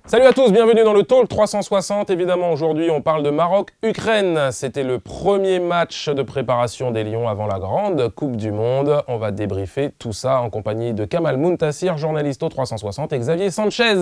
Salut à tous, bienvenue dans le Talk 360. Évidemment, aujourd'hui, on parle de Maroc-Ukraine. C'était le premier match de préparation des Lions avant la grande Coupe du Monde. On va débriefer tout ça en compagnie de Kamal Muntassir, journaliste au 360, et Xavier Sanchez,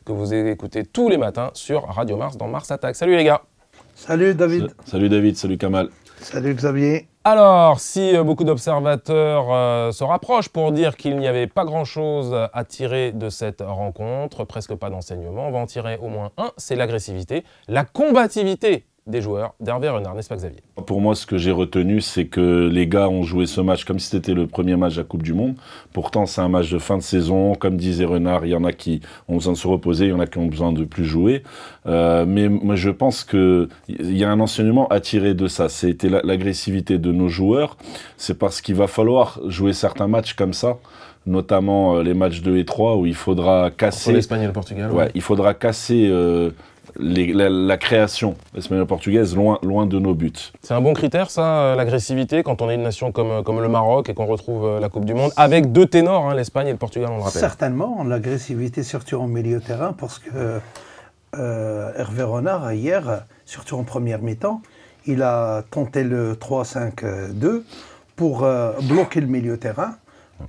que vous écoutez tous les matins sur Radio Mars dans Mars Attack. Salut les gars. Salut David. Salut David, salut Kamal. Salut Xavier. Alors, si beaucoup d'observateurs se rapprochent pour dire qu'il n'y avait pas grand-chose à tirer de cette rencontre, presque pas d'enseignement, on va en tirer au moins un, c'est l'agressivité, la combativité des joueurs d'Hervé Renard, n'est-ce pas Xavier? Pour moi, ce que j'ai retenu, c'est que les gars ont joué ce match comme si c'était le premier match de la Coupe du Monde. Pourtant, c'est un match de fin de saison. Comme disait Renard, il y en a qui ont besoin de se reposer, il y en a qui ont besoin de plus jouer. Mais moi, je pense qu'il y a un enseignement à tirer de ça. C'était l'agressivité de nos joueurs. C'est parce qu'il va falloir jouer certains matchs comme ça, notamment les matchs 2 et 3, où il faudra casser... l'Espagne et le Portugal. Ouais, il faudra casser... la création espagnole-portugaise loin de nos buts. C'est un bon critère ça, l'agressivité, quand on est une nation comme le Maroc et qu'on retrouve la Coupe du Monde, avec deux ténors, hein, l'Espagne et le Portugal, on le rappelle. Certainement, l'agressivité surtout en milieu de terrain, parce que Hervé Renard, hier, surtout en première mi-temps, il a tenté le 3-5-2 pour bloquer le milieu de terrain,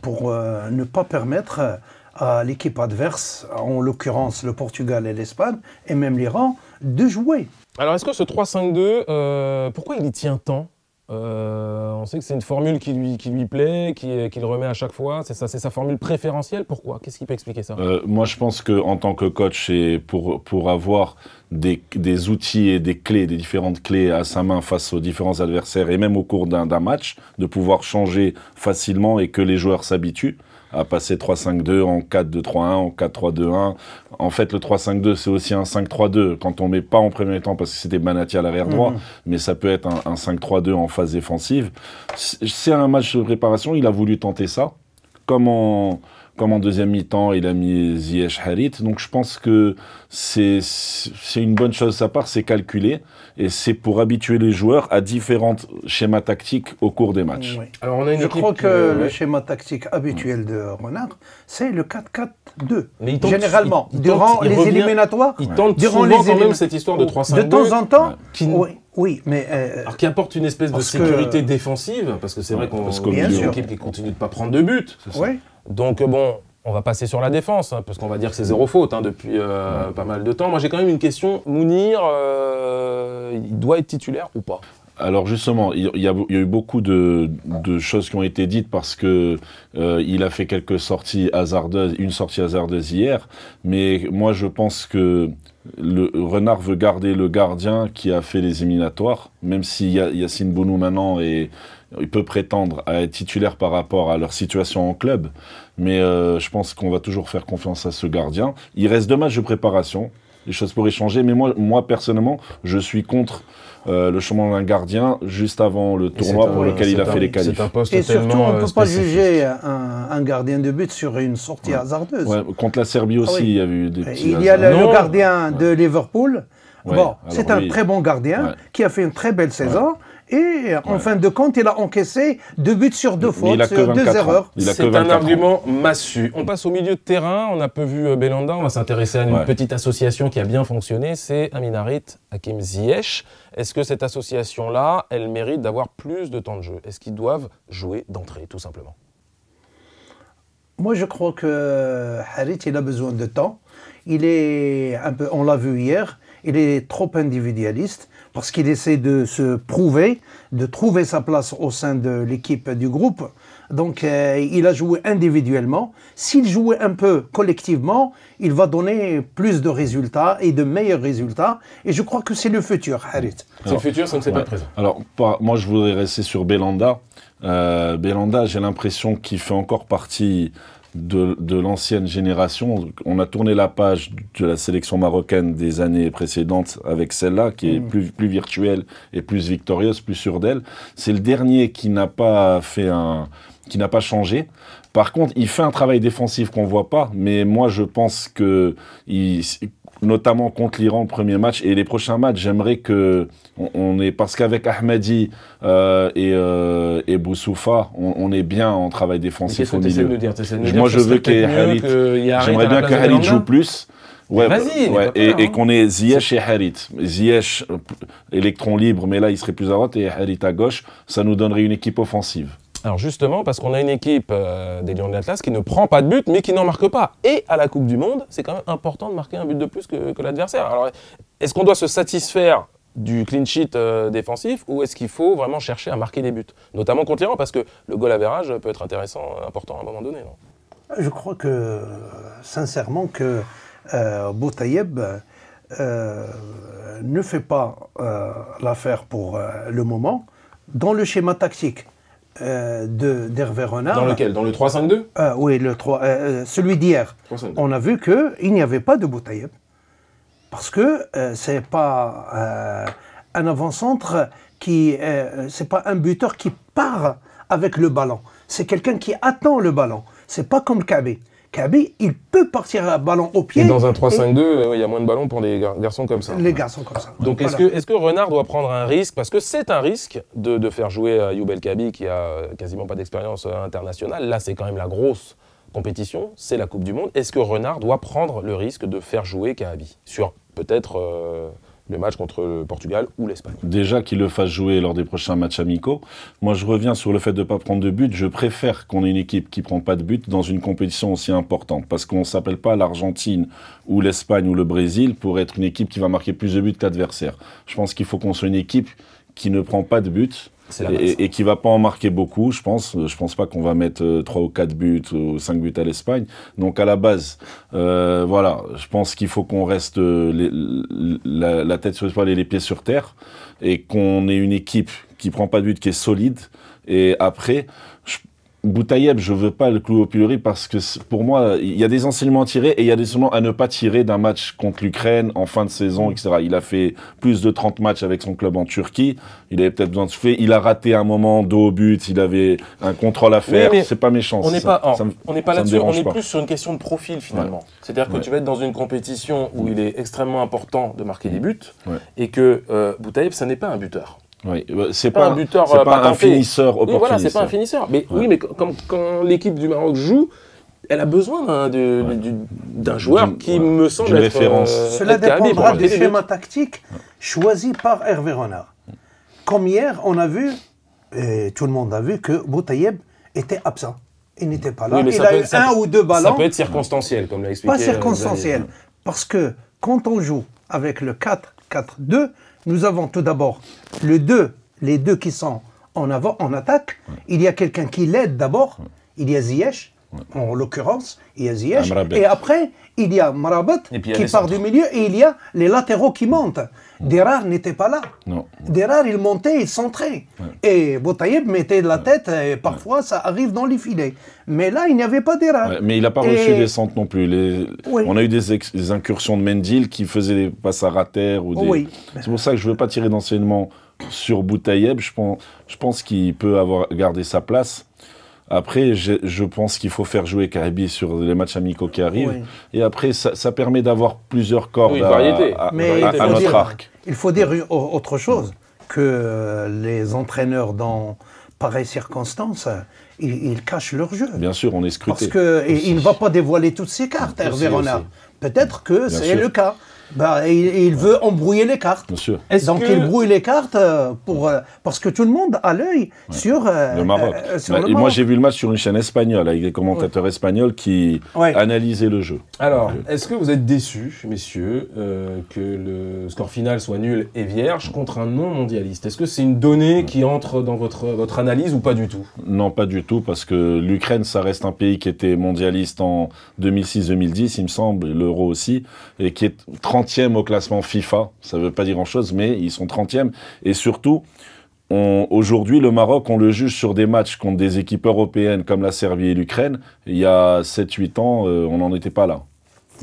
pour ne pas permettre à l'équipe adverse, en l'occurrence le Portugal et l'Espagne, et même l'Iran, de jouer. Alors est-ce que ce 3-5-2, pourquoi il y tient tant? On sait que c'est une formule qui lui plaît, qu'il remet à chaque fois, c'est sa formule préférentielle. Pourquoi? Qu'est-ce qui peut expliquer ça? Moi je pense qu'en tant que coach, et pour avoir des outils et des différentes clés à sa main face aux différents adversaires, et même au cours d'un match, de pouvoir changer facilement et que les joueurs s'habituent à passer 3-5-2 en 4-2-3-1, en 4-3-2-1. En fait, le 3-5-2, c'est aussi un 5-3-2 quand on met pas en premier temps parce que c'était Banati à l'arrière droit, mais ça peut être un 5-3-2 en phase défensive. C'est un match de préparation, il a voulu tenter ça. Comme en deuxième mi-temps, il a mis Ziyech Harit. Donc je pense que c'est une bonne chose de sa part, c'est calculé. Et c'est pour habituer les joueurs à différents schémas tactiques au cours des matchs. Oui. Alors on a une Je équipe crois que le schéma tactique habituel de Renard, c'est le 4-4-2. Généralement, durant les éliminatoires. Il tente souvent quand même cette histoire de 3-5-2. De temps en temps, ouais. oui, mais... alors qui apporte une espèce de sécurité défensive, parce que c'est vrai qu'on est une équipe qui continue de ne pas prendre de but. Oui. Donc bon, on va passer sur la défense, hein, parce qu'on va dire que c'est zéro faute depuis pas mal de temps. Moi j'ai quand même une question. Mounir, il doit être titulaire ou pas? Alors justement, il y a eu beaucoup de choses qui ont été dites parce que il a fait quelques sorties hasardeuses, une sortie hasardeuse hier, mais moi je pense que Renard veut garder le gardien qui a fait les éliminatoires, même si Yacine Bounou maintenant il peut prétendre à être titulaire par rapport à leur situation en club, mais je pense qu'on va toujours faire confiance à ce gardien. Il reste 2 matchs de préparation, les choses pourraient changer, mais moi personnellement, je suis contre le changement d'un gardien juste avant le tournoi pour lequel il a fait les qualifs. Et surtout, on ne peut pas juger un gardien de but sur une sortie hasardeuse. Ouais, contre la Serbie aussi, il y a eu des petits Il y a le gardien de Liverpool. Bon, c'est un très bon gardien qui a fait une très belle saison. Et en fin de compte, il a encaissé 2 buts sur 2 fautes, 2 erreurs. C'est un argument massu. On passe au milieu de terrain. On a peu vu Belhanda. On va s'intéresser à une petite association qui a bien fonctionné. C'est Amin Harit, Hakim Ziyech. Est-ce que cette association-là, elle mérite d'avoir plus de temps de jeu? Est-ce qu'ils doivent jouer d'entrée, tout simplement? Moi, je crois que Harit, il a besoin de temps. Il est un peu, on l'a vu hier, il est trop individualiste parce qu'il essaie de se prouver, de trouver sa place au sein de l'équipe du groupe. Donc, il a joué individuellement. S'il jouait un peu collectivement, il va donner plus de résultats et de meilleurs résultats. Et je crois que c'est le futur, Harit. C'est le futur, ça ne s'est pas présent. Alors, moi, je voudrais rester sur Belhanda. Belhanda, j'ai l'impression qu'il fait encore partie de l'ancienne génération. On a tourné la page de la sélection marocaine des années précédentes avec celle-là, qui est plus virtuelle et plus victorieuse, plus sûre d'elle. C'est le dernier qui n'a pas changé. Par contre, il fait un travail défensif qu'on voit pas, mais moi je pense que notamment contre l'Iran, le premier match, et les prochains matchs, j'aimerais que on est, parce qu'avec Ahmadi et Boussoufa, on est bien en travail défensif au milieu. Moi, je veux j'aimerais bien que Harit joue plus. Ouais, vas-y, ouais, et qu'on ait Ziyech et Harit. Ziyech, électron libre, mais là, il serait plus à droite, et Harit à gauche, ça nous donnerait une équipe offensive. Alors justement, parce qu'on a une équipe des Lions de l'Atlas qui ne prend pas de but, mais qui n'en marque pas. Et à la Coupe du Monde, c'est quand même important de marquer un but de plus que l'adversaire. Alors, est-ce qu'on doit se satisfaire du clean sheet défensif, ou est-ce qu'il faut vraiment chercher à marquer des buts? Notamment contre l'Iran, parce que le goal average peut être intéressant, important à un moment donné, non? Je crois que, sincèrement, que Boutayeb ne fait pas l'affaire pour le moment dans le schéma tactique d'Hervé Renard. Dans lequel? Dans le 3-5-2? Oui, celui d'hier. On a vu qu'il n'y avait pas de Boutayeb. Parce que ce n'est pas un avant-centre c'est pas un buteur qui part avec le ballon. C'est quelqu'un qui attend le ballon. C'est pas comme Kaby. Kaby, il peut partir à ballon au pied. Et dans un 3-5-2, il y a moins de ballons pour des garçons comme ça. Les garçons comme ça. Donc voilà. est-ce que Renard doit prendre un risque? Parce que c'est un risque de faire jouer Ayoub El Kaby qui a quasiment pas d'expérience internationale. Là, c'est quand même la grosse compétition, c'est la Coupe du Monde. Est-ce que Renard doit prendre le risque de faire jouer Kaby sur peut-être le match contre le Portugal ou l'Espagne? Déjà qu'il le fasse jouer lors des prochains matchs amicaux. Moi, je reviens sur le fait de ne pas prendre de but. Je préfère qu'on ait une équipe qui ne prend pas de but dans une compétition aussi importante. Parce qu'on ne s'appelle pas l'Argentine ou l'Espagne ou le Brésil pour être une équipe qui va marquer plus de buts qu'adversaire. Je pense qu'il faut qu'on soit une équipe qui ne prend pas de but et qui ne va pas en marquer beaucoup, je pense. Je ne pense pas qu'on va mettre 3 ou 4 buts ou 5 buts à l'Espagne. Donc à la base, voilà, je pense qu'il faut qu'on reste la tête sur l'épaule et les pieds sur terre et qu'on ait une équipe qui ne prend pas de but, qui est solide. Et après, Boutayeb, je ne veux pas le clouer au pilori parce que pour moi, il y a des enseignements à tirer et il y a des enseignements à ne pas tirer d'un match contre l'Ukraine en fin de saison, etc. Il a fait plus de 30 matchs avec son club en Turquie. Il avait peut-être besoin de souffler. Il a raté un moment dos au but. Il avait un contrôle à faire. Oui, c'est pas méchant. On n'est pas là-dessus. On est pas. plus sur une question de profil finalement. Ouais. C'est-à-dire que tu vas être dans une compétition où il est extrêmement important de marquer des buts et que Boutayeb, ça n'est pas un buteur. Oui, c'est pas un buteur, c'est pas un finisseur opportuniste. Oui, voilà, c'est pas un finisseur. Mais oui, mais quand l'équipe du Maroc joue, elle a besoin d'un joueur qui me semble être référence. Cela dépendra des schémas tactiques choisis par Hervé Renard. Comme hier, on a vu, et tout le monde a vu, que Boutayeb était absent. Il n'était pas là. Oui, il a eu un ou deux ballons. Ça peut être circonstanciel, comme l'a expliqué. Pas circonstanciel. Parce que quand on joue avec le 4-4-2, nous avons tout d'abord les deux qui sont en avant, en attaque. Il y a quelqu'un qui l'aide d'abord. Il y a Ziyech, en l'occurrence. Il y a Ziyech. Et après, il y a Marabat qui part du milieu. Et il y a les latéraux qui montent. Derar n'était pas là. Derar, il montait, il centrait. Et Boutayeb mettait de la tête. Et parfois, ça arrive dans les filets. Mais là, il n'y avait pas Derar. Mais il n'a pas reçu des centres non plus. On a eu des incursions de Mendil qui faisaient des passes à rater. C'est pour ça que je ne veux pas tirer d'enseignement sur Boutayeb. Je pense qu'il peut avoir gardé sa place. Après, je pense qu'il faut faire jouer Kaby sur les matchs amicaux qui arrivent. Oui. Et après, ça permet d'avoir plusieurs cordes à notre arc. Il faut dire autre chose, que les entraîneurs dans pareilles circonstances, ils cachent leur jeu. Bien sûr, on est scruté. Parce qu'il ne va pas dévoiler toutes ses cartes, Hervé Renard. Peut-être que c'est le cas. Il veut embrouiller les cartes. Bien sûr. Donc il brouille les cartes parce que tout le monde a l'œil sur le Maroc. Moi j'ai vu le match sur une chaîne espagnole avec des commentateurs espagnols qui analysaient le jeu. Alors, est-ce que vous êtes déçus, messieurs, que le score final soit nul et vierge contre un non-mondialiste? Est-ce que c'est une donnée qui entre dans votre analyse ou pas du tout? Non, pas du tout, parce que l'Ukraine, ça reste un pays qui était mondialiste en 2006-2010, il me semble, l'Euro aussi, et qui est 30e au classement FIFA. Ça ne veut pas dire grand-chose, mais ils sont 30e. Et surtout, aujourd'hui, le Maroc, on le juge sur des matchs contre des équipes européennes comme la Serbie et l'Ukraine. Il y a 7-8 ans, on n'en était pas là.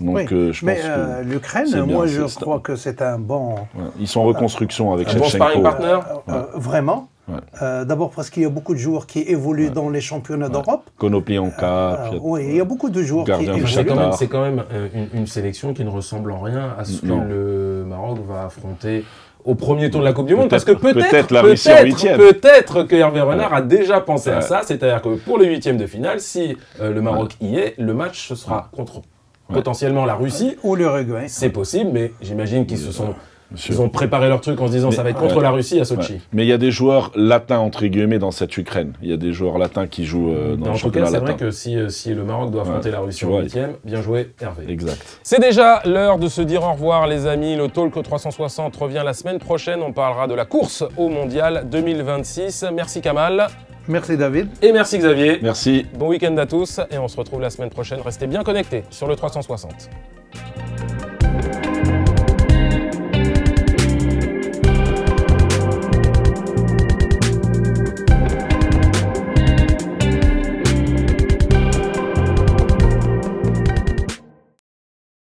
Donc, je pense que l'Ukraine, moi, je crois que c'est un bon... Ils sont en reconstruction avec Shevchenko. Un bon sparring partner vraiment. D'abord parce qu'il y a beaucoup de joueurs qui évoluent dans les championnats d'Europe. Konoplyanka. Oui, il y a beaucoup de joueurs qui évoluent. C'est quand même une sélection qui ne ressemble en rien à ce que le Maroc va affronter au premier tour de la Coupe du Monde, parce que peut-être que Hervé Renard a déjà pensé à ça, c'est-à-dire que pour le 8e de finale, si le Maroc y est, le match ce sera contre potentiellement la Russie. Ou l'Uruguay. C'est possible, mais j'imagine qu'ils ils ont préparé leur truc en se disant ça va être contre la Russie à Sochi. Ouais. Mais il y a des joueurs latins, entre guillemets, dans cette Ukraine. Il y a des joueurs latins qui jouent dans le championnat latin. En tout cas, c'est vrai que si le Maroc doit affronter la Russie en 8e, bien joué Hervé. Exact. C'est déjà l'heure de se dire au revoir les amis. Le Talk 360 revient la semaine prochaine. On parlera de la course au Mondial 2026. Merci Kamal. Merci David. Et merci Xavier. Merci. Bon week-end à tous et on se retrouve la semaine prochaine. Restez bien connectés sur le 360.